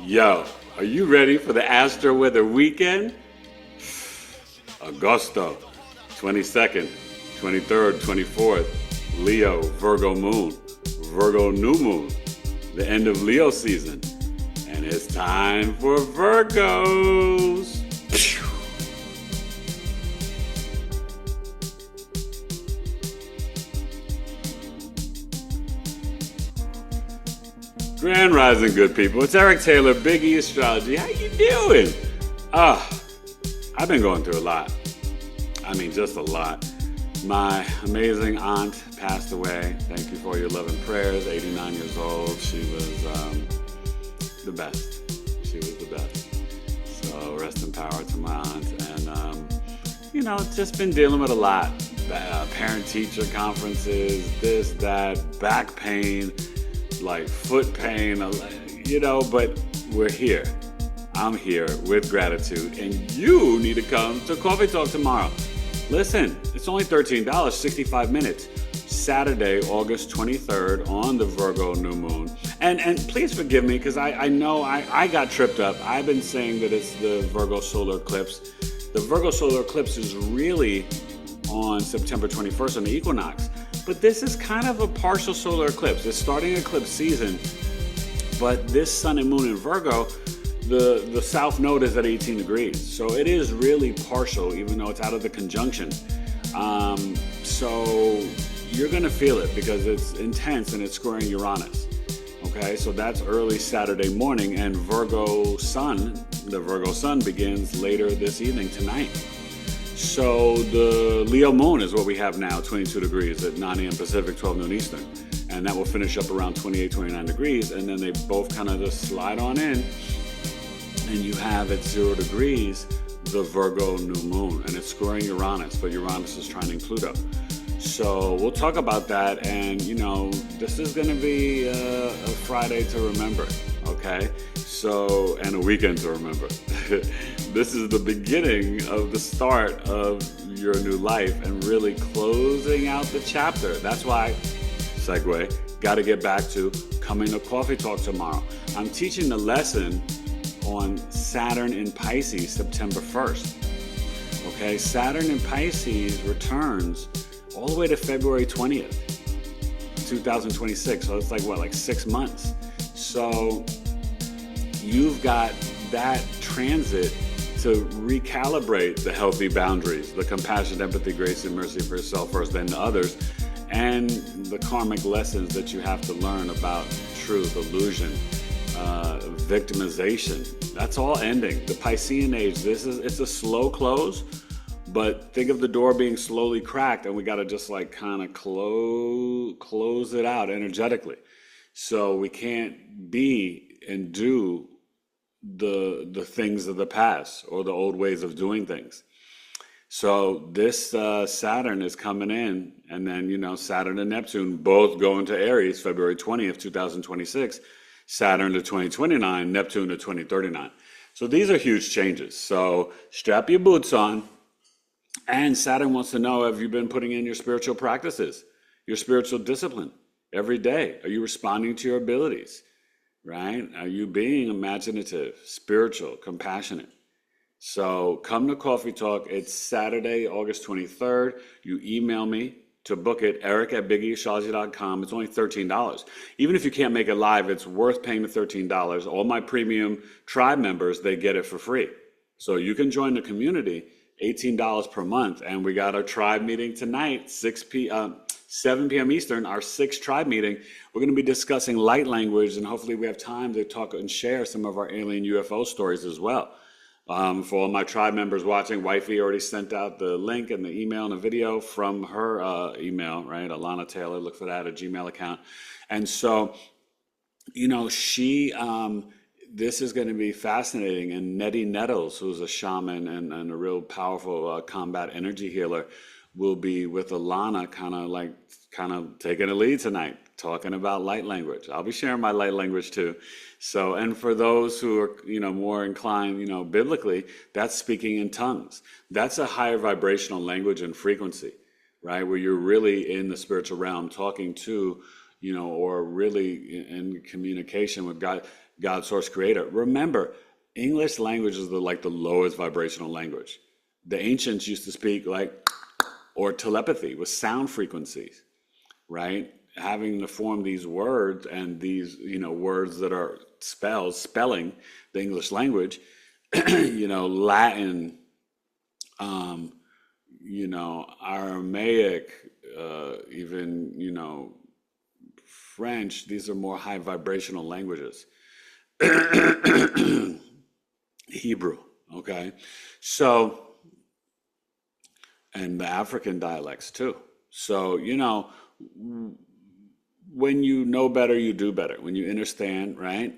Yo, are you ready for the Astro-Weather Weekend? Agosto, 22nd, 23rd, 24th, Leo, Virgo moon, Virgo new moon, the end of Leo season, and it's time for Virgos. Grand Rising, good people. It's Eric Taylor, Big E Astrology. How you doing? I've been going through a lot. I mean, just a lot. My amazing aunt passed away. Thank you for your love and prayers. 89 years old. She was the best. She was the best. So rest in power to my aunt. And, just been dealing with a lot. Parent-teacher conferences, this, that, back pain, like foot pain, but we're here. I'm here with gratitude, and you need to come to Coffee Talk tomorrow. Listen, it's only $13, 65 minutes. Saturday, August 23rd on the Virgo new moon. And please forgive me, because I know I got tripped up. I've been saying that it's the Virgo solar eclipse. The Virgo solar eclipse is really on September 21st on the equinox. But this is kind of a partial solar eclipse. It's starting eclipse season, but this sun and moon in Virgo, the south node is at 18 degrees. So it is really partial, even though it's out of the conjunction. So you're going to feel it because it's intense and it's squaring Uranus. Okay, so that's early Saturday morning, and the Virgo sun begins later this evening, tonight. So the Leo moon is what we have now, 22 degrees at 9 a.m. Pacific, 12 noon Eastern. And that will finish up around 28, 29 degrees. And then they both kind of just slide on in. And you have at 0 degrees the Virgo new moon. And it's squaring Uranus, but Uranus is trining Pluto. So we'll talk about that. And, this is going to be a Friday to remember, okay? So, and a weekend to remember. This is the beginning of the start of your new life and really closing out the chapter. That's why, segue, got to get back to coming to Coffee Talk tomorrow. I'm teaching the lesson on Saturn in Pisces, September 1st. Okay, Saturn in Pisces returns all the way to February 20th, 2026. So it's like 6 months. So you've got that transit to recalibrate the healthy boundaries, the compassion, empathy, grace, and mercy for yourself first, then to others, and the karmic lessons that you have to learn about truth, illusion, victimization. That's all ending. The Piscean age, it's a slow close, but think of the door being slowly cracked, and we got to just kind of close it out energetically. So we can't be and do the things of the past or the old ways of doing things. So this Saturn is coming in, and then Saturn and Neptune both go into Aries February 20th, 2026, Saturn to 2029, Neptune to 2039. So these are huge changes. So strap your boots on. And Saturn wants to know, have you been putting in your spiritual practices, your spiritual discipline every day? Are you responding to your abilities? Right? Are you being imaginative, spiritual, compassionate? So come to Coffee Talk. It's Saturday, August 23rd. You email me to book it, eric@BigEAstrology.com. It's only $13. Even if you can't make it live, it's worth paying the $13. All my premium tribe members, they get it for free. So you can join the community, $18 per month. And we got our tribe meeting tonight, 7 p.m. Eastern, our 6th tribe meeting. We're going to be discussing light language, and hopefully we have time to talk and share some of our alien UFO stories as well. For all my tribe members watching, Wifey already sent out the link and the email and the video from her email, right? Alana Taylor, look for that, a Gmail account. And so, this is going to be fascinating. And Nettie Nettles, who's a shaman and a real powerful combat energy healer, will be with Alana kind of taking a lead tonight, talking about light language. I'll be sharing my light language too. So, and for those who are, more inclined, biblically, that's speaking in tongues. That's a higher vibrational language and frequency, right? Where you're really in the spiritual realm talking to or really in communication with God, source, creator. Remember, English language is like the lowest vibrational language. The ancients used to speak or telepathy with sound frequencies, right? Having to form these words and these, words that are spelling the English language, Latin, Aramaic, even, French, these are more high vibrational languages. Hebrew, okay? So, and the African dialects too. So, when you know better, you do better. When you understand, right?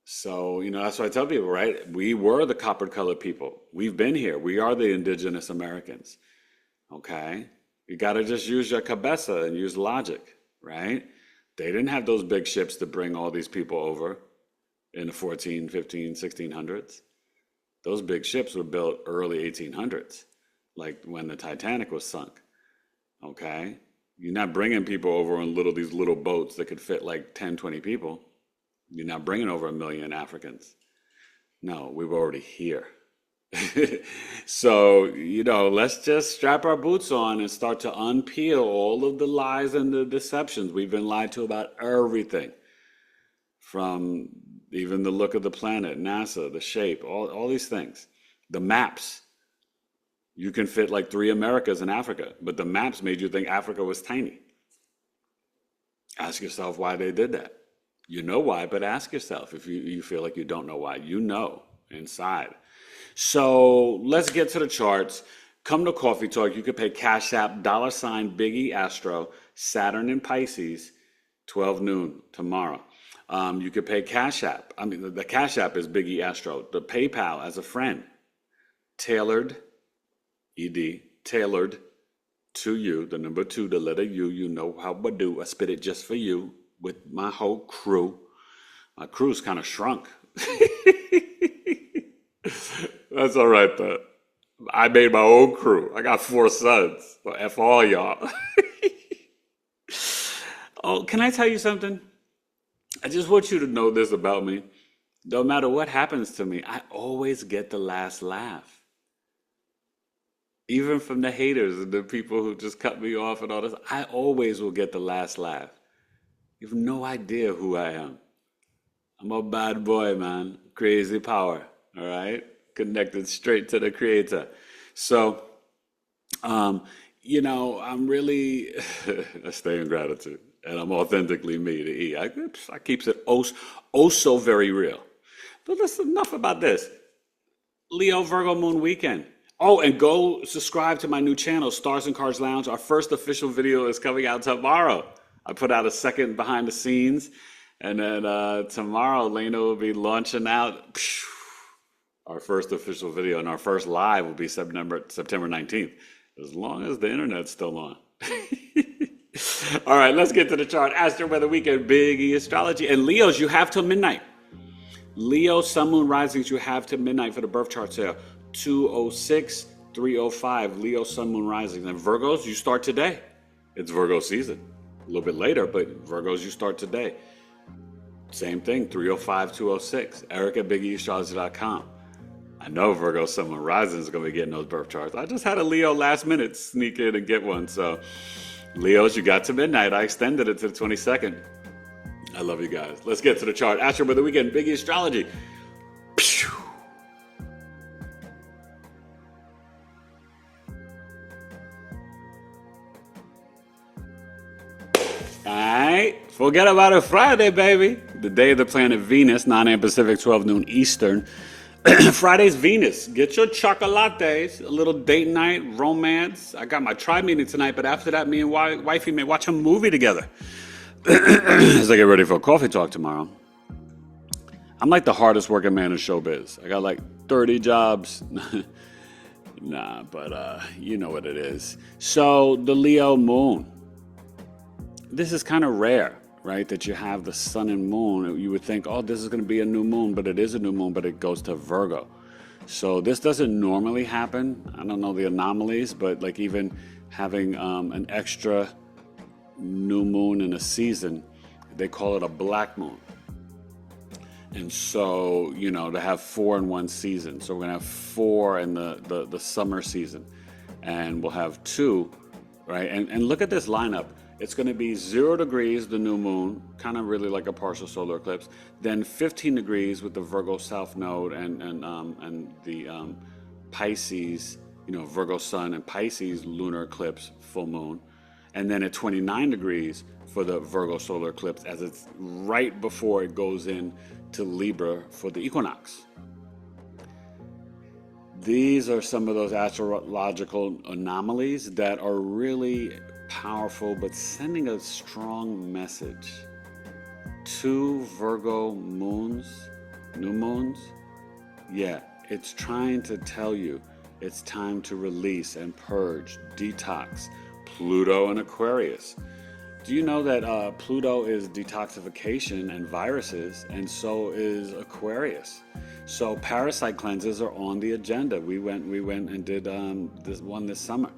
So, that's what I tell people, right? We were the copper-colored people. We've been here. We are the indigenous Americans, okay? You got to just use your cabeza and use logic, right? They didn't have those big ships to bring all these people over in the 14, 15, 1600s. Those big ships were built early 1800s, like when the Titanic was sunk, okay? You're not bringing people over on these little boats that could fit like 10, 20 people. You're not bringing over 1 million Africans. No, we were already here. So, let's just strap our boots on and start to unpeel all of the lies and the deceptions. We've been lied to about everything, from even the look of the planet, NASA, the shape, all these things. The maps. You can fit like 3 Americas in Africa, but the maps made you think Africa was tiny. Ask yourself why they did that. You know why, but ask yourself if you feel like you don't know why. You know inside. So let's get to the charts. Come to Coffee Talk. You could pay Cash App, $ BigEAstro, Saturn in Pisces, 12 noon tomorrow. You could pay Cash App. The Cash App is BigEAstro. The PayPal as a friend. Tailored, ED, tailored to you. The number 2, the letter U. You know how I do. I spit it just for you with my whole crew. My crew's kind of shrunk. That's all right, though. I made my own crew. I got 4 sons. Well, F all y'all. Oh, can I tell you something? I just want you to know this about me. No matter what happens to me, I always get the last laugh. Even from the haters and the people who just cut me off and all this, I always will get the last laugh. You have no idea who I am. I'm a bad boy, man. Crazy power, all right? Connected straight to the creator. So, I'm really, I stay in gratitude. And I'm authentically me, the E. I keeps it so very real. But listen, enough about this. Leo Virgo Moon Weekend. Oh, and go subscribe to my new channel, Stars and Cards Lounge. Our first official video is coming out tomorrow. I put out a second behind the scenes. And then tomorrow, Lena will be launching out our first official video. And our first live will be September 19th, as long as the internet's still on. All right, let's get to the chart. Astro-Weather Weekend, Big E Astrology. And Leos, you have till midnight. Leo, Sun, Moon, Risings, you have till midnight for the birth chart sale. 206, 305, Leo, Sun, Moon, Risings. And Virgos, you start today. It's Virgo season. A little bit later, but Virgos, you start today. Same thing, 305, 206. Eric at BigEAstrology.com. I know Virgo, Sun, Moon, Rising is going to be getting those birth charts. I just had a Leo last minute sneak in and get one. So, Leos, you got to midnight. I extended it to the 22nd. I love you guys. Let's get to the chart. Astro-Weather Weekend, Big E Astrology. All right, forget about it Friday, baby. The day of the planet Venus, 9 a.m. Pacific, 12 noon Eastern. Friday's Venus. Get your chocolates, a little date night, romance. I got my tribe meeting tonight, but after that, me and wifey may watch a movie together as I get ready for a coffee talk tomorrow. I'm like the hardest working man in showbiz. I got like 30 jobs. Nah, but you know what it is. So the Leo moon. This is kind of rare, right? That you have the sun and moon. You would think, oh, this is going to be a new moon, but it is a new moon, but it goes to Virgo. So this doesn't normally happen. I don't know the anomalies, but like even having an extra new moon in a season, they call it a black moon. And so, to have 4 in one season. So we're going to have 4 in the summer season. And we'll have 2, right? And look at this lineup. It's going to be 0 degrees, the new moon, kind of really like a partial solar eclipse. Then 15 degrees with the Virgo South Node and the Pisces, Virgo Sun and Pisces lunar eclipse, full moon. And then at 29 degrees for the Virgo solar eclipse, as it's right before it goes in to Libra for the equinox. These are some of those astrological anomalies that are really powerful, but sending a strong message. 2 Virgo moons, new moons, it's trying to tell you it's time to release and purge, detox. Pluto and Aquarius. Do you know that Pluto is detoxification and viruses, and so is Aquarius? So parasite cleanses are on the agenda. We went and did this summer.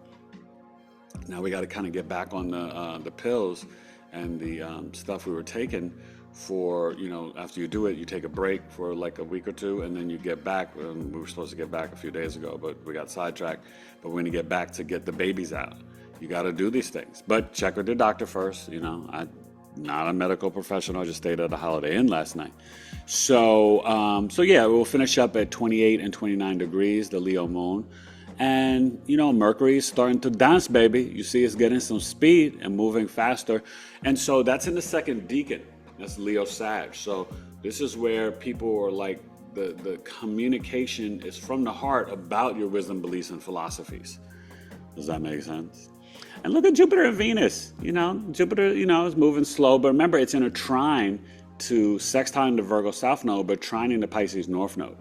Now we got to kind of get back on the pills and the stuff we were taking for, after you do it, you take a break for like a week or 2, and then you get back. We were supposed to get back a few days ago, but we got sidetracked. But we're going to get back to get the babies out. You got to do these things, but check with your doctor first. I'm not a medical professional. I just stayed at a Holiday Inn last night. So we'll finish up at 28 and 29 degrees, the Leo moon. And, Mercury's starting to dance, baby. You see it's getting some speed and moving faster. And so that's in the second decan. That's Leo Sag. So this is where people are like, the communication is from the heart about your wisdom, beliefs, and philosophies. Does that make sense? And look at Jupiter and Venus. Jupiter, is moving slow. But remember, it's in a trine to sextile the Virgo South Node, but trining the Pisces North Node.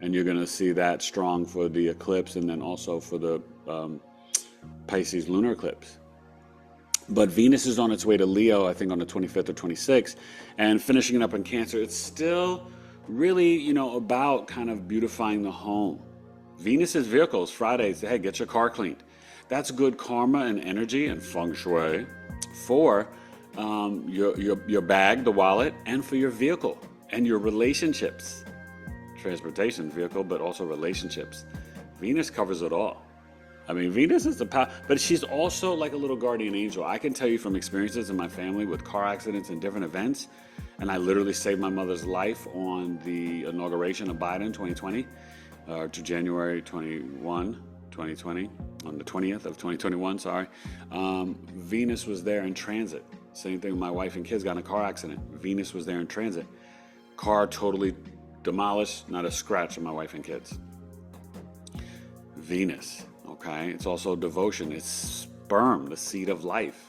And you're going to see that strong for the eclipse and then also for the Pisces lunar eclipse. But Venus is on its way to Leo, I think on the 25th or 26th, and finishing it up in Cancer. It's still really, about kind of beautifying the home. Venus's vehicles, Fridays, hey, get your car cleaned. That's good karma and energy and feng shui for your bag, the wallet, and for your vehicle and your relationships. Transportation vehicle, but also relationships. Venus covers it all. I mean, Venus is the power, but she's also like a little guardian angel. I can tell you from experiences in my family with car accidents and different events, and I literally saved my mother's life on the inauguration of Biden 2020 to January 21. 2020, on the 20th of 2021, Venus was there in transit. Same thing with my wife and kids got in a car accident. Venus was there in transit. Car totally demolished, not a scratch on my wife and kids. Venus, okay? It's also devotion. It's sperm, the seed of life.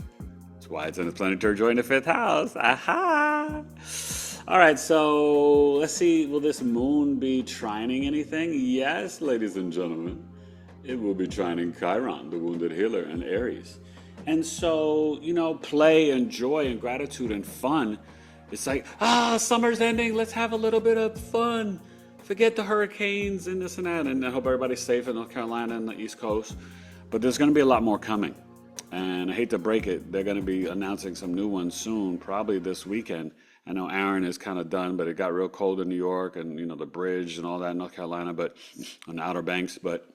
That's why it's in the planetary joy in the 5th house. Aha! All right, so let's see. Will this moon be trining anything? Yes, ladies and gentlemen. It will be trining Chiron, the wounded healer, and Aries. And so, play and joy and gratitude and fun. It's like, summer's ending. Let's have a little bit of fun. Forget the hurricanes and this and that. And I hope everybody's safe in North Carolina and the East Coast. But there's going to be a lot more coming. And I hate to break it. They're going to be announcing some new ones soon, probably this weekend. I know Aaron is kind of done, but it got real cold in New York and, the bridge and all that in North Carolina, but on the Outer Banks. But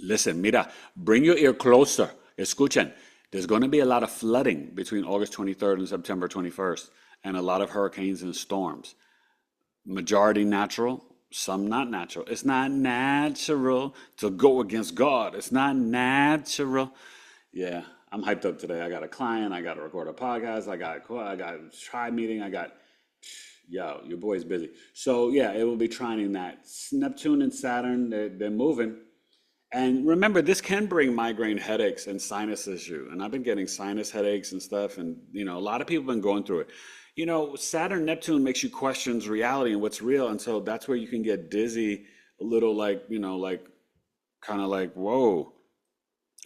listen, mira, bring your ear closer. Escuchen. There's going to be a lot of flooding between August 23rd and September 21st, and a lot of hurricanes and storms. Majority natural, some not natural. It's not natural to go against God. It's not natural. Yeah, I'm hyped up today. I got a client. I got to record a podcast. I got a tribe meeting. Your boy's busy. So yeah, it will be trining that. Neptune and Saturn, they're moving. And remember, this can bring migraine headaches and sinus issue. And I've been getting sinus headaches and stuff. And, a lot of people have been going through it. Saturn, Neptune makes you question reality and what's real. And so that's where you can get dizzy, a little kind of like, whoa,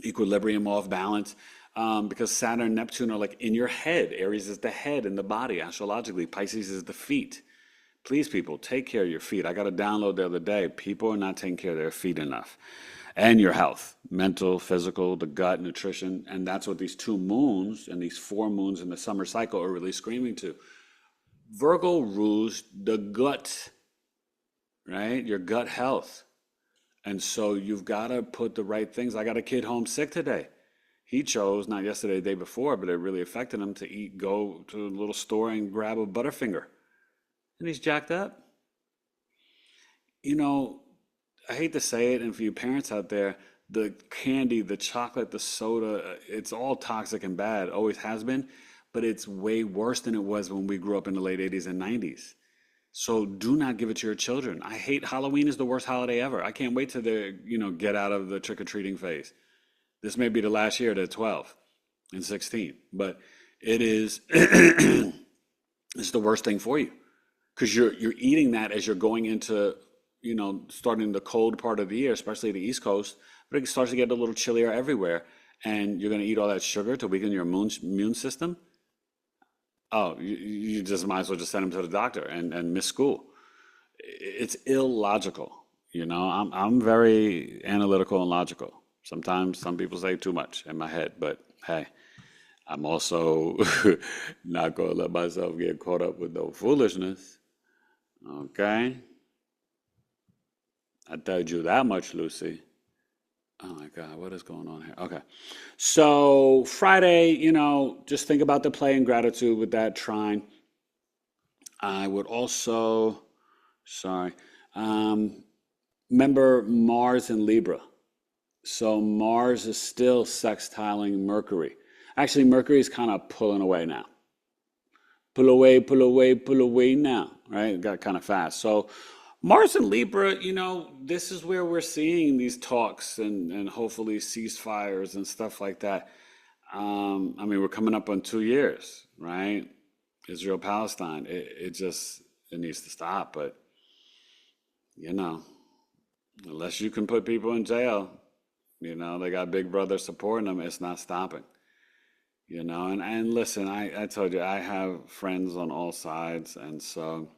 equilibrium off balance. Because Saturn and Neptune are like in your head. Aries is the head and the body, astrologically. Pisces is the feet. Please, people, take care of your feet. I got a download the other day. People are not taking care of their feet enough. and your health, mental, physical, the gut, nutrition. And that's what these 2 moons and these 4 moons in the summer cycle are really screaming to. Virgo rules the gut, right? Your gut health. And so you've got to put the right things. I got a kid home sick today. He chose, not yesterday, the day before, but it really affected him to go to a little store and grab a Butterfinger. And he's jacked up. You know, I hate to say it, and for you parents out there, the candy, the chocolate, the soda, it's all toxic and bad, always has been, but it's way worse than it was when we grew up in the late 80s and 90s. So do not give it to your children. I hate Halloween is the worst holiday ever. I can't wait till they, get out of the trick-or-treating phase. This may be the last year, they're 12 and 16, but it is it's the worst thing for you because you're eating that as you're going into, starting the cold part of the year, especially the East Coast, but it starts to get a little chillier everywhere, and you're going to eat all that sugar to weaken your immune system. Oh, you just might as well just send them to the doctor and miss school. It's illogical. I'm very analytical and logical. Sometimes some people say too much in my head, but hey, I'm also not going to let myself get caught up with no foolishness. Okay? I told you that much, Lucy. Oh my God, what is going on here? Okay. So Friday, just think about the play and gratitude with that trine. I would also, remember Mars in Libra. So Mars is still sextiling Mercury. Actually, Mercury is kind of pulling away now. Pull away, pull away, pull away now, right? It got kind of fast. So Mars and Libra, this is where we're seeing these talks and hopefully ceasefires and stuff like that. We're coming up on 2 years, right? Israel, Palestine. It needs to stop. But, unless you can put people in jail, they got Big Brother supporting them, it's not stopping. And listen, I told you, I have friends on all sides, and so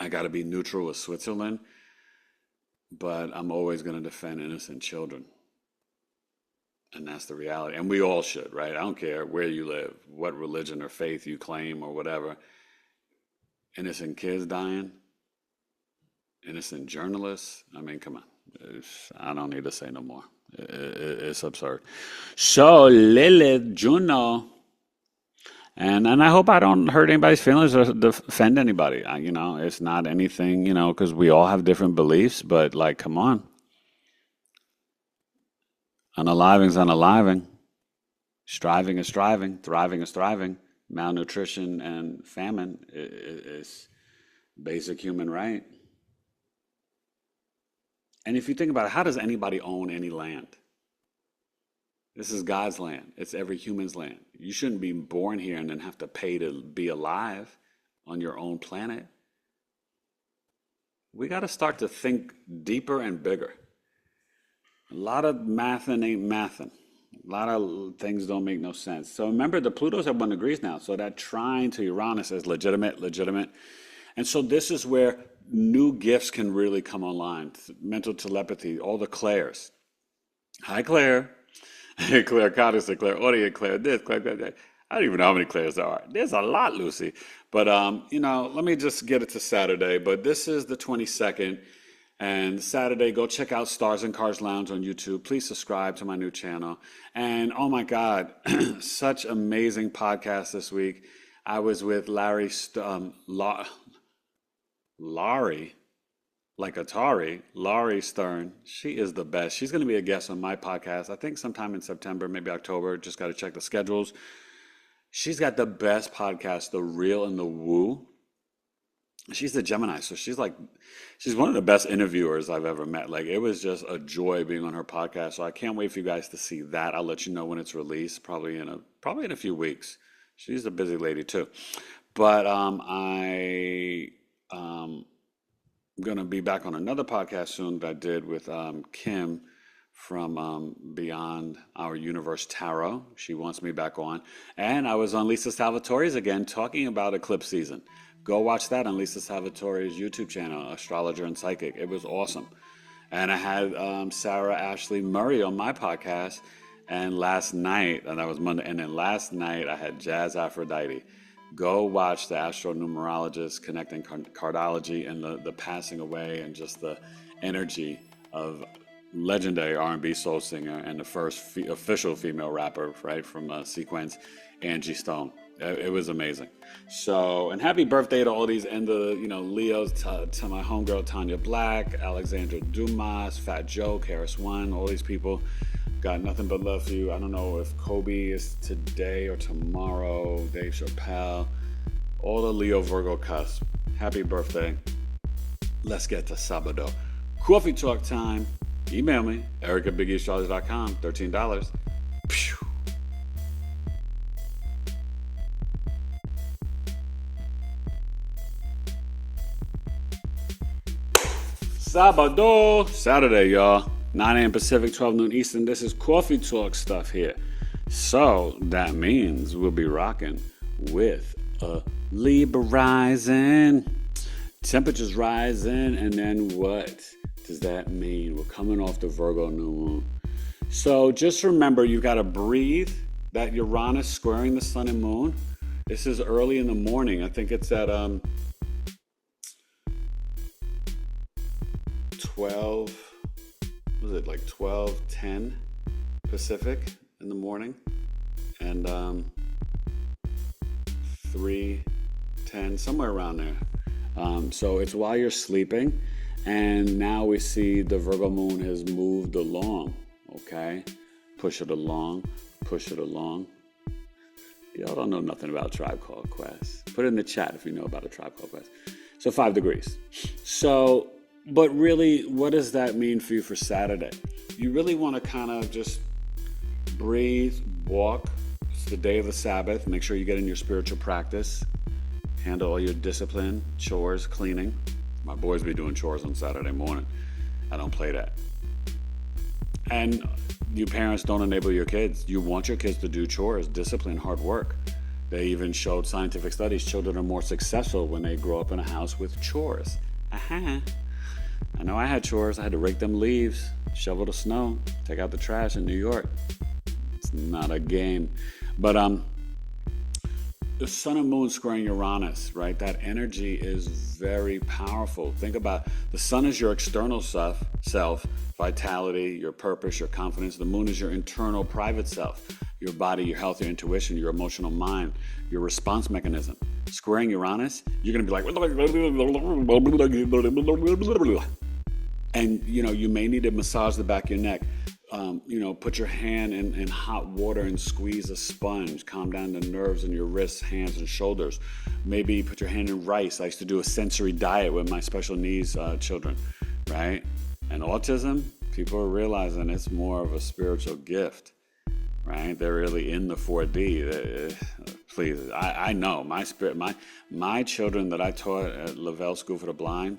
I got to be neutral with Switzerland, but I'm always going to defend innocent children. And that's the reality. And we all should, right? I don't care where you live, what religion or faith you claim or whatever. Innocent kids dying, innocent journalists. Come on. I don't need to say no more. It's absurd. So Lilith, Juno, and I hope I don't hurt anybody's feelings or offend anybody. It's not anything, because we all have different beliefs. But come on, unaliving's unaliving, striving is striving, thriving is thriving. Malnutrition and famine is basic human right. And if you think about it, how does anybody own any land? This is God's land. It's every human's land. You shouldn't be born here and then have to pay to be alive on your own planet. We got to start to think deeper and bigger. A lot of mathing ain't mathing. A lot of things don't make no sense. So remember, the Pluto's at 1 degree now. So that trine to Uranus is legitimate. And so this is where new gifts can really come online. Mental telepathy, all the Claires. Hi, Claire. Claire Coddison, Claire Audio, Claire this, Claire that. I don't even know how many Claires there are. There's a lot, Lucy. But, let me just get it to Saturday. But this is the 22nd. And Saturday, go check out Stars and Cars Lounge on YouTube. Please subscribe to my new channel. And, oh, my God, such amazing podcast this week. I was with Larry like Atari, Laurie Stern. She is the best. She's going to be a guest on my podcast, I think sometime in September, maybe October. Just got to check the schedules. She's got the best podcast, The Real and the Woo. She's a Gemini, so she's one of the best interviewers I've ever met. It was just a joy being on her podcast. So I can't wait for you guys to see that. I'll let you know when it's released, probably in a few weeks. She's a busy lady too. But I'm going to be back on another podcast soon that I did with Kim from Beyond Our Universe Tarot. She wants me back on. And I was on Lisa Salvatore's again talking about eclipse season. Go watch that on Lisa Salvatore's YouTube channel, Astrologer and Psychic. It was awesome. And I had Sarah Ashley Murray on my podcast. And last night, and that was Monday, and then last night I had Jazz Aphrodite. Go watch the Astro-Numerologist connecting cardology and the passing away and just the energy of legendary R&B soul singer and the first official female rapper, right, from Sequence, Angie Stone. It was amazing. So, and happy birthday to all these end of, Leos, to my homegirl Tanya Black, Alexandra Dumas, Fat Joe, Karis One, all these people. Got nothing but love for you. I don't know if Kobe is today or tomorrow, Dave Chappelle, all the Leo Virgo cusp. Happy birthday. Let's get to Sabado. Coffee talk time. Email me, eric@BigEAstrology.com, $13. Pew. Sabado, Saturday, y'all. 9 a.m. Pacific, 12 noon Eastern. This is coffee talk stuff here. So that means we'll be rocking with a Libra rising, temperatures rising, and then what does that mean? We're coming off the Virgo new moon. So just remember, you got to breathe. That Uranus squaring the sun and moon. This is early in the morning. I think it's at 12. Was it like 12:10 Pacific in the morning, and 3:10, somewhere around there. So it's while you're sleeping, and now we see the Virgo moon has moved along. Okay, push it along, push it along. Y'all don't know nothing about Tribe Called Quest. Put it in the chat if you know about a Tribe Called Quest. So 5 degrees. So. But really, what does that mean for you for Saturday? You really want to kind of just breathe, walk. It's the day of the Sabbath. Make sure you get in your spiritual practice. Handle all your discipline, chores, cleaning. My boys be doing chores on Saturday morning. I don't play that. And you parents don't enable your kids. You want your kids to do chores, discipline, hard work. They even showed scientific studies. Children are more successful when they grow up in a house with chores. Aha. I know I had chores. I had to rake them leaves, shovel the snow, take out the trash in New York. It's not a game. But the sun and moon squaring Uranus, right? That energy is very powerful. Think about the sun is your external self, vitality, your purpose, your confidence. The moon is your internal private self, your body, your health, your intuition, your emotional mind, your response mechanism. Squaring Uranus, you're going to be like, and you may need to massage the back of your neck. Put your hand in hot water and squeeze a sponge. Calm down the nerves in your wrists, hands, and shoulders. Maybe put your hand in rice. I used to do a sensory diet with my special needs children, right? And autism, people are realizing it's more of a spiritual gift, right? They're really in the 4D. Please, I know my children that I taught at Lavelle School for the Blind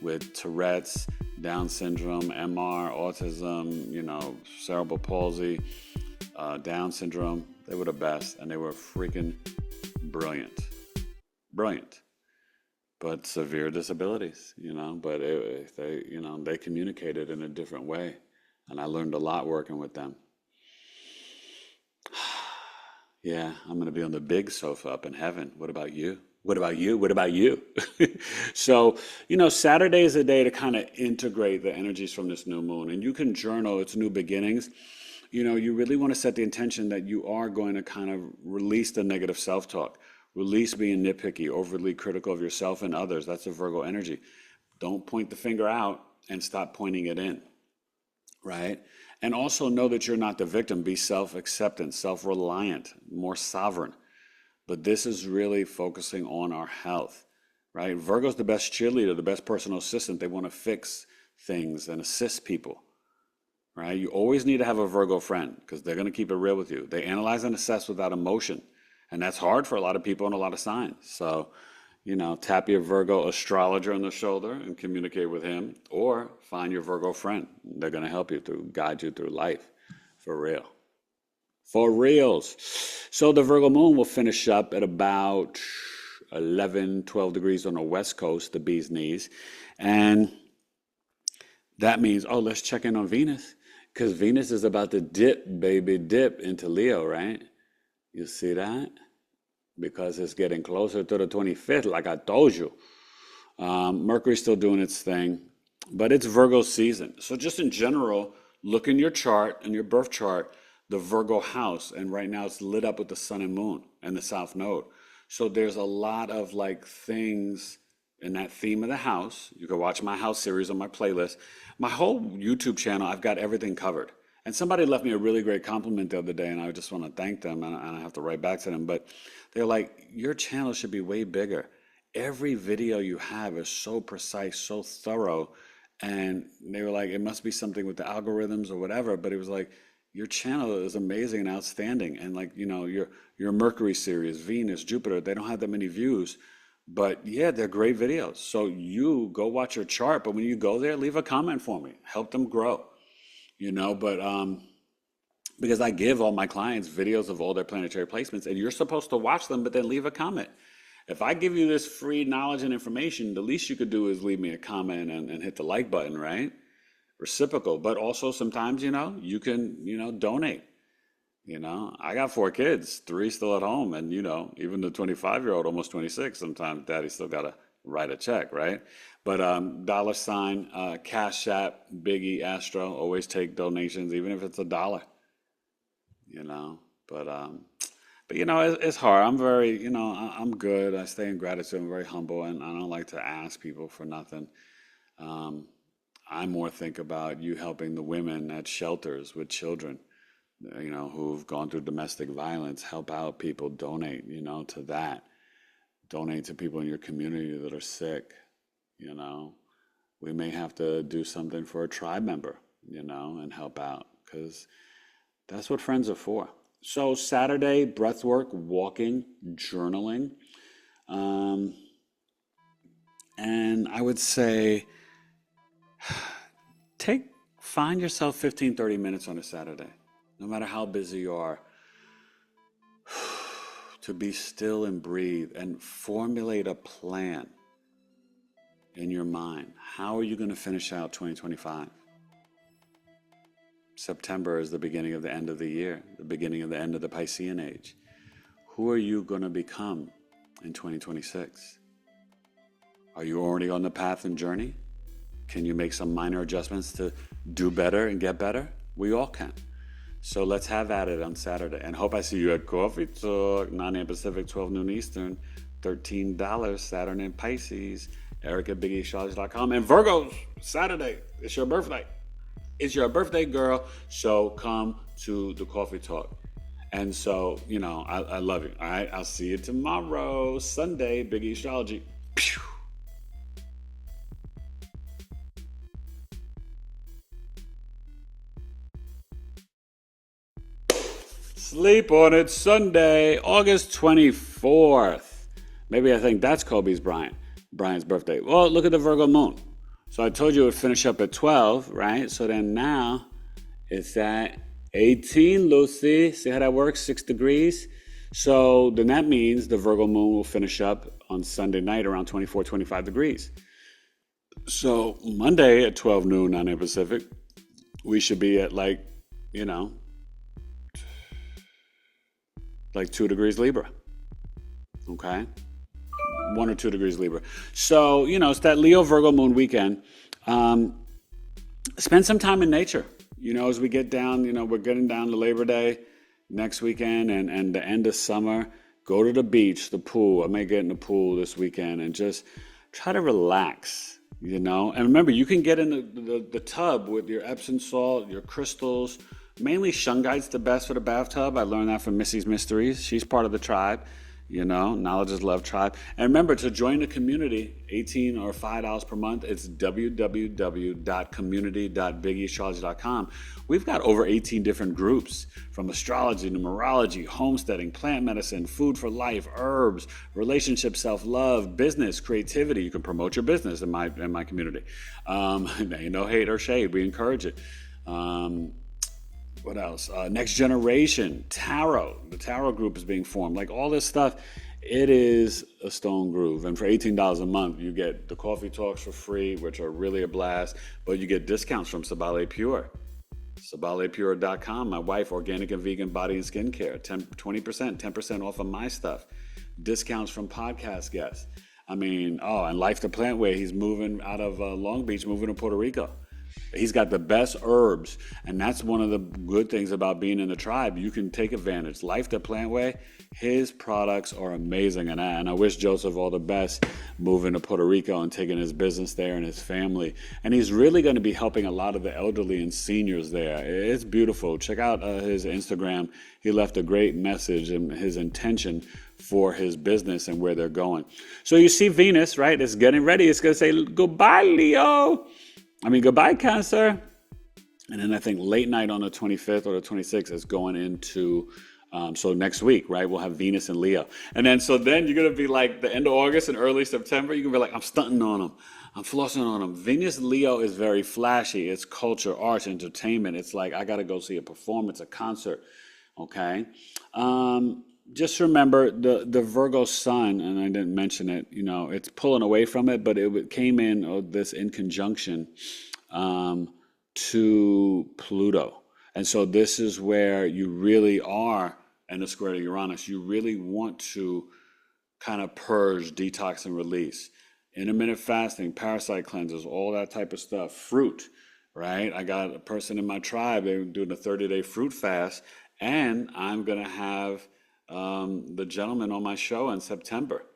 with Tourette's, Down syndrome, MR, autism, cerebral palsy, Down syndrome. They were the best, and they were freaking brilliant, but severe disabilities, But they communicated in a different way, and I learned a lot working with them. Yeah, I'm going to be on the big sofa up in heaven. What about you? What about you? What about you? So, Saturday is a day to kind of integrate the energies from this new moon. And you can journal its new beginnings. You really want to set the intention that you are going to kind of release the negative self-talk. Release being nitpicky, overly critical of yourself and others. That's a Virgo energy. Don't point the finger out and stop pointing it in, right? And also know that you're not the victim. Be self-acceptant, self-reliant, more sovereign. But this is really focusing on our health, right? Virgo's the best cheerleader, the best personal assistant. They want to fix things and assist people, right? You always need to have a Virgo friend because they're going to keep it real with you. They analyze and assess without emotion. And that's hard for a lot of people and a lot of signs. So, tap your Virgo astrologer on the shoulder and communicate with him, or find your Virgo friend. They're going to help you guide you through life for real. For reals. So the Virgo moon will finish up at about 11, 12 degrees on the west coast, the bee's knees. And that means, oh, let's check in on Venus. Because Venus is about to dip, baby, dip into Leo, right? You see that? Because it's getting closer to the 25th, like I told you. Mercury's still doing its thing, but it's Virgo season. So just in general, look in your chart, in your birth chart, the Virgo house, and right now it's lit up with the sun and moon and the south node. So there's a lot of like things in that theme of the house. You can watch my house series on my playlist. My whole YouTube channel, I've got everything covered. And somebody left me a really great compliment the other day, and I just want to thank them, and I have to write back to them. But they're like, your channel should be way bigger. Every video you have is so precise, so thorough. And they were like, it must be something with the algorithms or whatever. But it was like, your channel is amazing and outstanding. And like, your Mercury series, Venus, Jupiter, they don't have that many views. But yeah, they're great videos. So you go watch your chart, but when you go there, leave a comment for me. Help them grow. But because I give all my clients videos of all their planetary placements, and you're supposed to watch them, but then leave a comment. If I give you this free knowledge and information, the least you could do is leave me a comment and hit the like button, right? Reciprocal. But also sometimes, you can, donate. I got 4 kids, 3 still at home, and even the 25-year-old, almost 26, sometimes daddy still gotta write a check, right? But $ Cash App, BigEAstro, always take donations, even if it's $1. But it's hard. I'm very, I'm good. I stay in gratitude. I'm very humble, and I don't like to ask people for nothing. I more think about you helping the women at shelters with children, who've gone through domestic violence. Help out people, donate, to that. Donate to people in your community that are sick, We may have to do something for a tribe member, and help out, because that's what friends are for. So Saturday, breath work, walking, journaling. And I would say find yourself 15, 30 minutes on a Saturday, no matter how busy you are, to be still and breathe and formulate a plan in your mind. How are you going to finish out 2025? September is the beginning of the end of the year, the beginning of the end of the Piscean age. Who are you going to become in 2026? Are you already on the path and journey? Can you make some minor adjustments to do better and get better? We all can. So let's have at it on Saturday. And hope I see you at Coffee Talk, 9 a.m. Pacific, 12 noon Eastern, $13, Saturn in Pisces, Eric at BigEAstrology.com. And Virgos, Saturday, it's your birthday. It's your birthday, girl. So come to the Coffee Talk. And so, I love you. All right, I'll see you tomorrow, Sunday, Big E Astrology. Pew. Sleep on it, Sunday, August 24th. Maybe I think that's Brian's birthday. Well, look at the Virgo moon. So I told you it would finish up at 12, right? So then now it's at 18, Lucy. See how that works? 6 degrees. So then that means the Virgo moon will finish up on Sunday night around 24, 25 degrees. So Monday at 12 noon, 9 a.m. Pacific, we should be at like 2 degrees Libra. Okay? 1 or 2 degrees Libra. So, it's that Leo Virgo moon weekend. Spend some time in nature. As we get down, we're getting down to Labor Day next weekend and the end of summer. Go to the beach, the pool. I may get in the pool this weekend and just try to relax, And remember, you can get in the tub with your Epsom salt, your crystals. Mainly shungite's the best for the bathtub. I learned that from Missy's Mysteries. She's part of the tribe. Knowledge is Love tribe. And remember, to join the community, $18 or $5 per month, it's www.community.bigeastrology.com. We've got over 18 different groups, from astrology, numerology, homesteading, plant medicine, food for life, herbs, relationship, self-love, business, creativity. You can promote your business in my community. No hate or shade. We encourage it. What else? Next Generation, Tarot. The Tarot group is being formed. Like all this stuff. It is a stone groove. And for $18 a month, you get the coffee talks for free, which are really a blast, but you get discounts from Sabale Pure. SabalePure.com. My wife, organic and vegan body and skincare. 20%, 10% off of my stuff. Discounts from podcast guests. And Life the Plant Way, he's moving out of Long Beach, moving to Puerto Rico. He's got the best herbs, and that's one of the good things about being in the tribe. You can take advantage. Life the Plant Way, his products are amazing, and I wish Joseph all the best moving to Puerto Rico and taking his business there and his family. And he's really going to be helping a lot of the elderly and seniors there. It's beautiful. Check out his Instagram. He left a great message and his intention for his business and where they're going. So you see Venus, right? It's getting ready. It's going to say, goodbye, Leo. Goodbye, Cancer. And then I think late night on the 25th or the 26th is going into, so next week, right? We'll have Venus and Leo. And then you're going to be like the end of August and early September. You're going to be like, I'm stunting on them. I'm flossing on them. Venus Leo is very flashy. It's culture, arts, entertainment. It's like, I got to go see a performance, a concert. Okay. Just remember the Virgo sun, and I didn't mention it, it's pulling away from it, but it came in conjunction to Pluto. And so this is where you really are, and the square to Uranus, you really want to kind of purge, detox, and release. Intermittent fasting, parasite cleanses, all that type of stuff. Fruit, right? I got a person in my tribe, they're doing a 30-day fruit fast, and I'm going to have the gentleman on my show in September.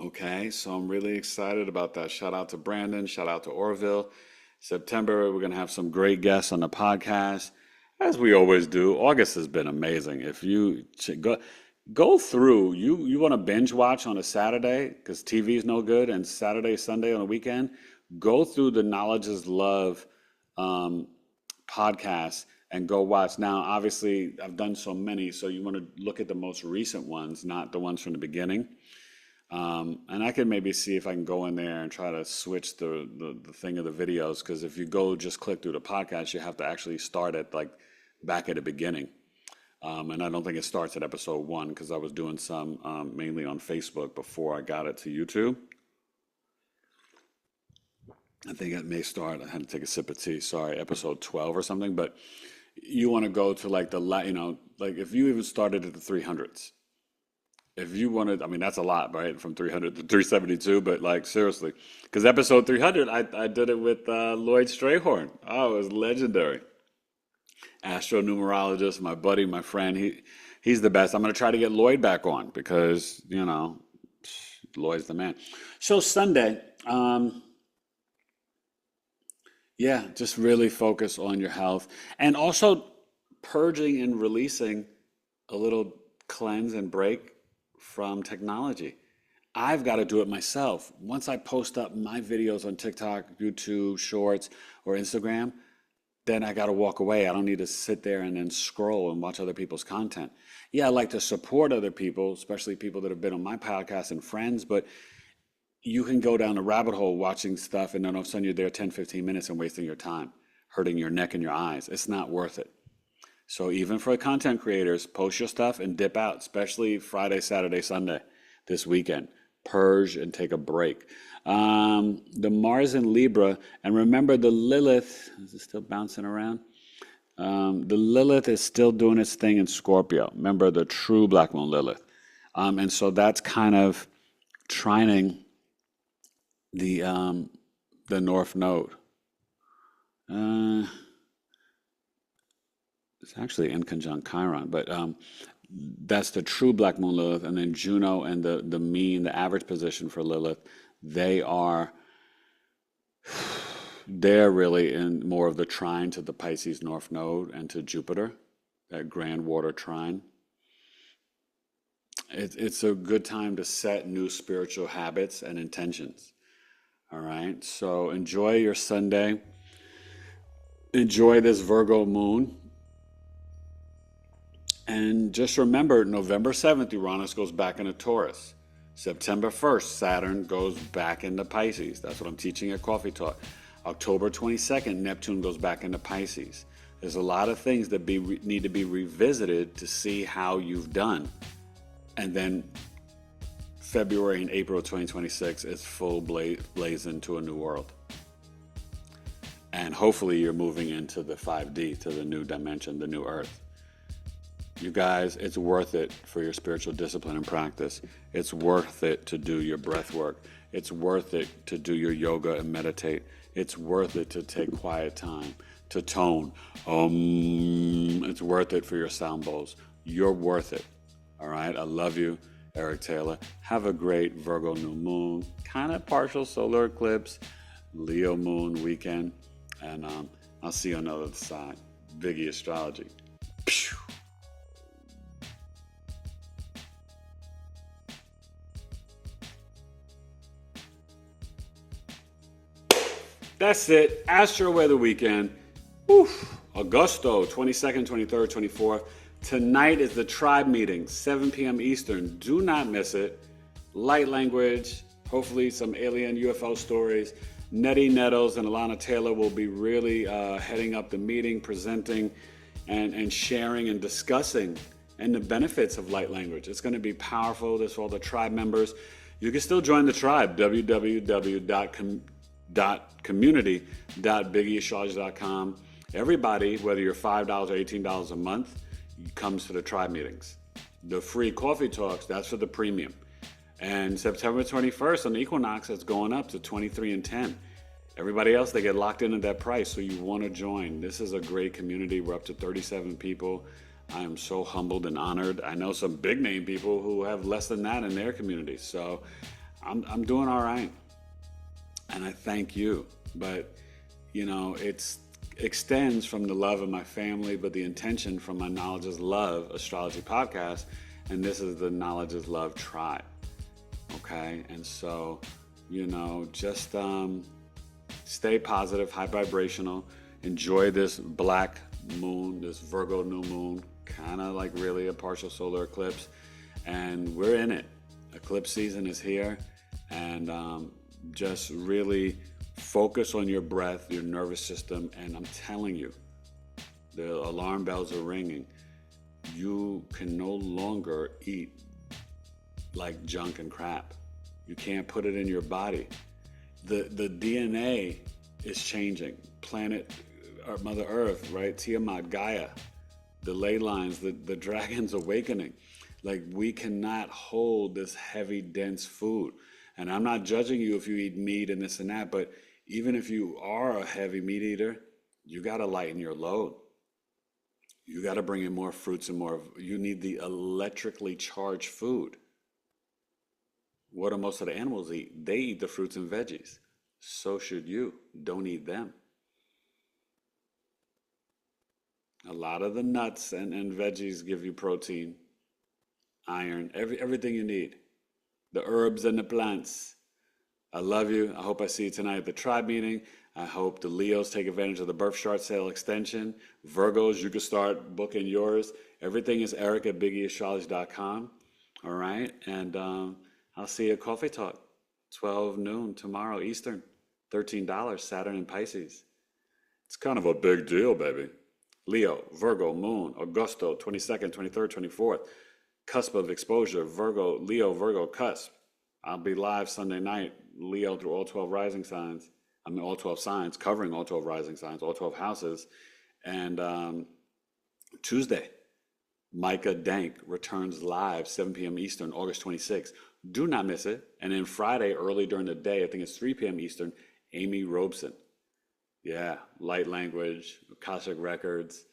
Okay, so I'm really excited about that. Shout out to Brandon, shout out to Orville. September, we're going to have some great guests on the podcast, as we always do. August has been amazing. If you go through, you want to binge watch on a Saturday, because TV is no good, and Saturday, Sunday on the weekend, go through the Knowledge is Love podcast and go watch. Now, obviously, I've done so many, so you want to look at the most recent ones, not the ones from the beginning. And I can maybe see if I can go in there and try to switch the thing of the videos, because if you go just click through the podcast, you have to actually start at back at the beginning. And I don't think it starts at episode 1, because I was doing some mainly on Facebook before I got it to YouTube. I think it may start, I had to take a sip of tea, sorry, episode 12 or something, but you want to go to if you even started at the 300s, if you wanted, that's a lot, right? From 300 to 372, but seriously, because episode 300, I did it with Lloyd Strayhorn. Oh, it was legendary. Astro-numerologist, my buddy, my friend, he's the best. I'm going to try to get Lloyd back on, because, Lloyd's the man. So Sunday, just really focus on your health, and also purging and releasing a little cleanse and break from technology. I've got to do it myself. Once I post up my videos on TikTok, YouTube, Shorts, or Instagram, then I got to walk away. I don't need to sit there and then scroll and watch other people's content. Yeah, I like to support other people, especially people that have been on my podcast and friends, but you can go down a rabbit hole watching stuff, and then all of a sudden you're there 10, 15 minutes and wasting your time, hurting your neck and your eyes. It's not worth it. So even for content creators, post your stuff and dip out, especially Friday, Saturday, Sunday, this weekend. Purge and take a break. The Mars in Libra, and remember the Lilith, is it still bouncing around? The Lilith is still doing its thing in Scorpio. Remember the true Black Moon Lilith. And so that's kind of trining the North Node. It's actually in conjunct Chiron, but that's the true Black Moon Lilith. And then Juno and the mean, the average position for Lilith, they're really in more of the trine to the Pisces North Node and to Jupiter, that grand water trine. It's a good time to set new spiritual habits and intentions. All right, so enjoy your Sunday. Enjoy this Virgo moon. And just remember, November 7th, Uranus goes back into Taurus. September 1st, Saturn goes back into Pisces. That's what I'm teaching at Coffee Talk. October 22nd, Neptune goes back into Pisces. There's a lot of things that need to be revisited to see how you've done. And then February and April of 2026, it's full blaze into a new world. And hopefully you're moving into the 5D, to the new dimension, the new earth. You guys, it's worth it for your spiritual discipline and practice. It's worth it to do your breath work. It's worth it to do your yoga and meditate. It's worth it to take quiet time, to tone. It's worth it for your sound bowls. You're worth it. All right? I love you, Eric Taylor. Have a great Virgo new moon, kind of partial solar eclipse, Leo moon weekend. And I'll see you on the other side. BigE Astrology. Pew. That's it. Astro-Weather Weekend. Augusto, 22nd, 23rd, 24th. Tonight is the tribe meeting, 7 p.m. Eastern. Do not miss it. Light language, hopefully some alien UFO stories. Nettie Nettles and Alana Taylor will be really heading up the meeting, presenting and sharing and discussing and the benefits of light language. It's going to be powerful. This for all the tribe members. You can still join the tribe, www.community.bigeastrology.com. Everybody, whether you're $5 or $18 a month, comes to the tribe meetings. The free coffee talks, that's for the premium. And September 21st on the equinox, it's going up to 23 and 10. Everybody else, they get locked into that price, so you want to join. This is a great community. We're up to 37 people. I am so humbled and honored. I know some big name people who have less than that in their community. So I'm doing all right. And I thank you. But, you know, it extends from the love of my family, but the intention from my Knowledge is Love astrology podcast. And this is the Knowledge is Love tribe. Okay? And so, you know, just stay positive, high vibrational. Enjoy this black moon, this Virgo new moon, kind of like really a partial solar eclipse. And we're in it. Eclipse season is here. And just really focus on your breath, your nervous system, and I'm telling you, the alarm bells are ringing. You can no longer eat like junk and crap. You can't put it in your body. The DNA is changing. Planet, Mother Earth, right? Tiamat, Gaia, the ley lines, the dragon's awakening. Like, we cannot hold this heavy, dense food. And I'm not judging you if you eat meat and this and that, but even if you are a heavy meat eater, you got to lighten your load. You got to bring in more fruits and more. You need the electrically charged food. What do most of the animals eat? They eat the fruits and veggies. So should you. Don't eat them. A lot of the nuts and veggies give you protein, iron, everything you need. The herbs and the plants. I love you. I hope I see you tonight at the tribe meeting. I hope the Leos take advantage of the birth chart sale extension. Virgos, you can start booking yours. Everything is Eric at BigEAstrology.com. All right. And I'll see you at Coffee Talk, 12 noon tomorrow Eastern, $13, Saturn and Pisces. It's kind of a big deal, baby. Leo, Virgo, Moon, Augusto, 22nd, 23rd, 24th. Cusp of exposure, Virgo, Leo, Virgo, cusp. I'll be live Sunday night, Leo through all 12 rising signs. All 12 signs, covering all 12 rising signs, all 12 houses. And Tuesday, Micah Dank returns live, 7 p.m. Eastern, August 26th. Do not miss it. And then Friday, early during the day, I think it's 3 p.m. Eastern, Amy Robeson. Yeah, light language, Akashic records.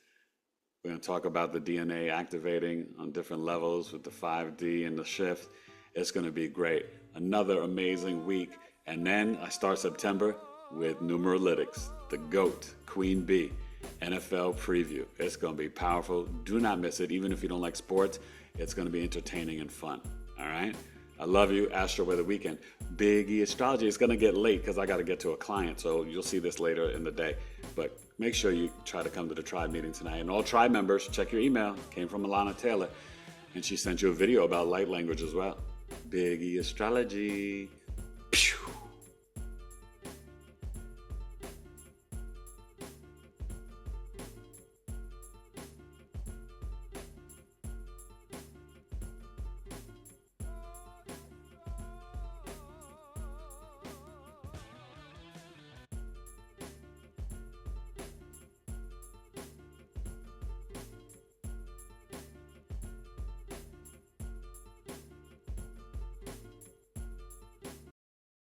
We're going to talk about the DNA activating on different levels with the 5D and the shift. It's going to be great. Another amazing week. And then I start September with Numeralytics, the GOAT, Queen Bee, NFL preview. It's going to be powerful. Do not miss it. Even if you don't like sports, it's going to be entertaining and fun. All right? I love you. Astro-Weather Weekend. BigE Astrology. It's going to get late because I got to get to a client, so you'll see this later in the day. But make sure you try to come to the tribe meeting tonight. And all tribe members, check your email. It came from Alana Taylor, and she sent you a video about light language as well. BigE Astrology. Pew.